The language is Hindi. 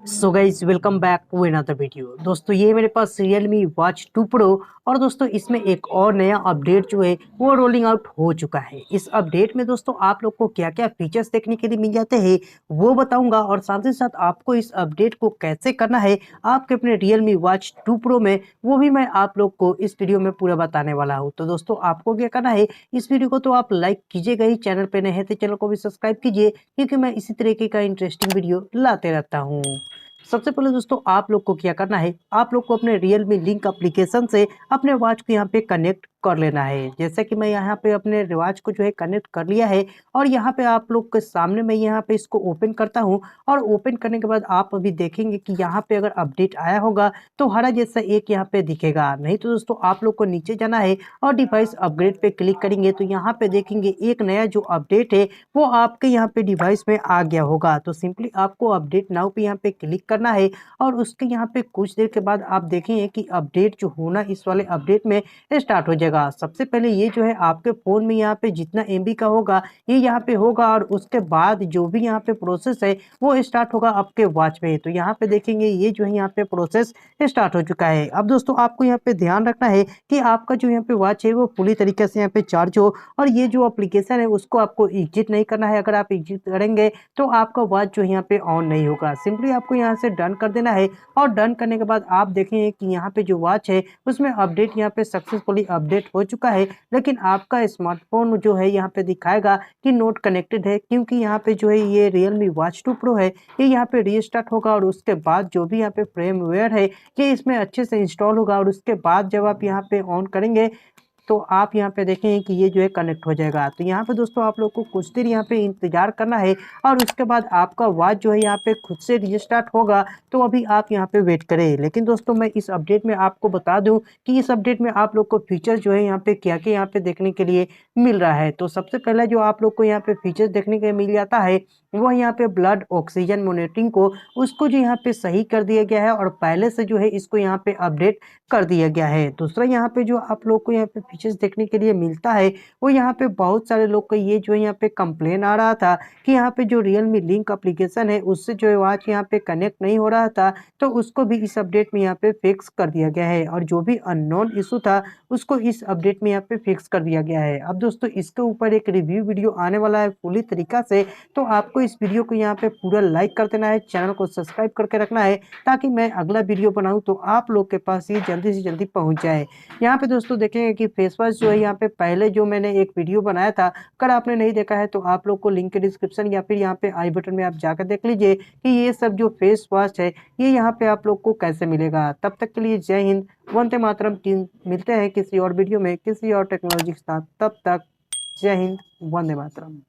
So guys welcome back to another video. दोस्तों ये मेरे पास Realme Watch 2 Pro और दोस्तों इसमें एक और नया अपडेट जो है वो रोलिंग आउट हो चुका है। इस अपडेट में दोस्तों आप लोग को क्या क्या फीचर्स देखने के लिए मिल जाते हैं वो बताऊंगा, और साथ ही साथ आपको इस अपडेट को कैसे करना है आपके अपने Realme Watch 2 Pro में, वो भी मैं आप लोग को इस वीडियो में पूरा बताने वाला हूँ। तो दोस्तों आपको क्या करना है, इस वीडियो को तो आप लाइक कीजिएगा ही, चैनल पे नए हैं तो चैनल को भी सब्सक्राइब कीजिए, क्योंकि मैं इसी तरीके का इंटरेस्टिंग वीडियो लाते रहता हूँ। सबसे पहले दोस्तों आप लोग को क्या करना है, आप लोग को अपने Realme लिंक एप्लीकेशन से अपने वॉच को यहाँ पे कनेक्ट कर लेना है। जैसे कि मैं यहाँ पे अपने वॉच को जो है कनेक्ट कर लिया है, और यहाँ पे आप लोग के सामने मैं यहाँ पे इसको ओपन करता हूँ। और ओपन करने के बाद आप अभी देखेंगे कि यहाँ पे अगर अपडेट आया होगा तो हरा जैसा एक यहाँ पे दिखेगा। नहीं तो दोस्तों आप लोग को नीचे जाना है और डिवाइस अपग्रेड पे क्लिक करेंगे तो यहाँ पे देखेंगे एक नया जो अपडेट है वो आपके यहाँ पे डिवाइस में आ गया होगा। तो सिंपली आपको अपडेट नाउ पे यहाँ पे क्लिक करना है, और उसके यहाँ पे कुछ देर के बाद आप देखेंगे कि अपडेट जो होना इस वाले अपडेट में स्टार्ट हो जाएगा। सबसे पहले ये जो है आपके फ़ोन में यहाँ पे जितना एमबी का होगा ये यहाँ पे होगा, और उसके बाद जो भी यहाँ पे प्रोसेस है वो स्टार्ट होगा आपके वॉच में। तो यहाँ पे देखेंगे ये जो है यहाँ पे प्रोसेस स्टार्ट हो चुका है। अब दोस्तों आपको यहाँ पे ध्यान रखना है कि आपका जो यहाँ पे वॉच है वो पूरी तरीके से यहाँ पे चार्ज हो, और ये जो एप्लीकेशन है उसको आपको एग्जिट नहीं करना है। अगर आप एग्जिट करेंगे तो आपका वॉच जो है यहाँ पे ऑन नहीं होगा। सिंपली आपको यहाँ से डन कर देना है, और डन करने के बाद आप देखेंगे कि यहाँ पे जो वॉच है उसमें अपडेट यहाँ पे सक्सेसफुली अपडेट हो चुका है। लेकिन आपका स्मार्टफोन जो है यहाँ पे दिखाएगा कि नोट कनेक्टेड है, क्योंकि यहाँ पे जो है ये Realme Watch 2 Pro है, ये यहाँ पे रीस्टार्ट होगा, और उसके बाद जो भी यहाँ पे फ्रेमवेयर है ये इसमें अच्छे से इंस्टॉल होगा, और उसके बाद जब आप यहाँ पे ऑन करेंगे तो आप यहाँ पे देखेंगे कि ये जो है कनेक्ट हो जाएगा। तो यहाँ पे दोस्तों आप लोग को कुछ देर यहाँ पे इंतजार करना है, और उसके बाद आपका वॉच जो है यहाँ पे खुद से रीस्टार्ट होगा। तो अभी आप यहाँ पे वेट करें। लेकिन दोस्तों मैं इस अपडेट में आपको बता दूं कि इस अपडेट में आप लोग को फीचर जो है यहाँ पे क्या क्या यहाँ पे देखने के लिए मिल रहा है। तो सबसे पहले जो आप लोग को यहाँ पे फीचर्स देखने के लिए मिल जाता है वो यहाँ पे ब्लड ऑक्सीजन मॉनिटरिंग को उसको जो यहाँ पे सही कर दिया गया है, और पहले से जो है इसको यहाँ पे अपडेट कर दिया गया है। दूसरा यहाँ पे जो आप लोग को यहाँ पे फीचर्स देखने के लिए मिलता है वो यहाँ पे बहुत सारे लोग को ये जो है यहाँ पे कंप्लेन आ रहा था कि यहाँ पे जो Realme लिंक एप्लीकेशन है उससे जो है वॉच यहाँ पे कनेक्ट नहीं हो रहा था, तो उसको भी इस अपडेट में यहाँ पे फिक्स कर दिया गया है, और जो भी अननोन इशू था उसको इस अपडेट में यहाँ पे फिक्स कर दिया गया है। अब दोस्तों इसके ऊपर एक रिव्यू वीडियो आने वाला है पूरी तरीका से, तो आपको इस वीडियो को यहाँ पे पूरा लाइक कर देना है, चैनल को सब्सक्राइब करके रखना है, ताकि मैं अगला वीडियो बनाऊं तो आप लोग के पास ये जल्दी से जल्दी पहुंच जाए। यहाँ पे दोस्तों देखेंगे कि फेस वॉश जो है यहाँ पे पहले जो मैंने एक वीडियो बनाया था, अगर आपने नहीं देखा है तो आप लोग को लिंक के डिस्क्रिप्शन या फिर यहाँ पे आई बटन में आप जाकर देख लीजिए कि ये सब जो फेस वॉश है ये यहाँ पे आप लोग को कैसे मिलेगा। तब तक के लिए जय हिंद, वंदे मातरम। मिलते हैं किसी और वीडियो में किसी और टेक्नोलॉजी के साथ। तब तक जय हिंद, वंदे मातरम।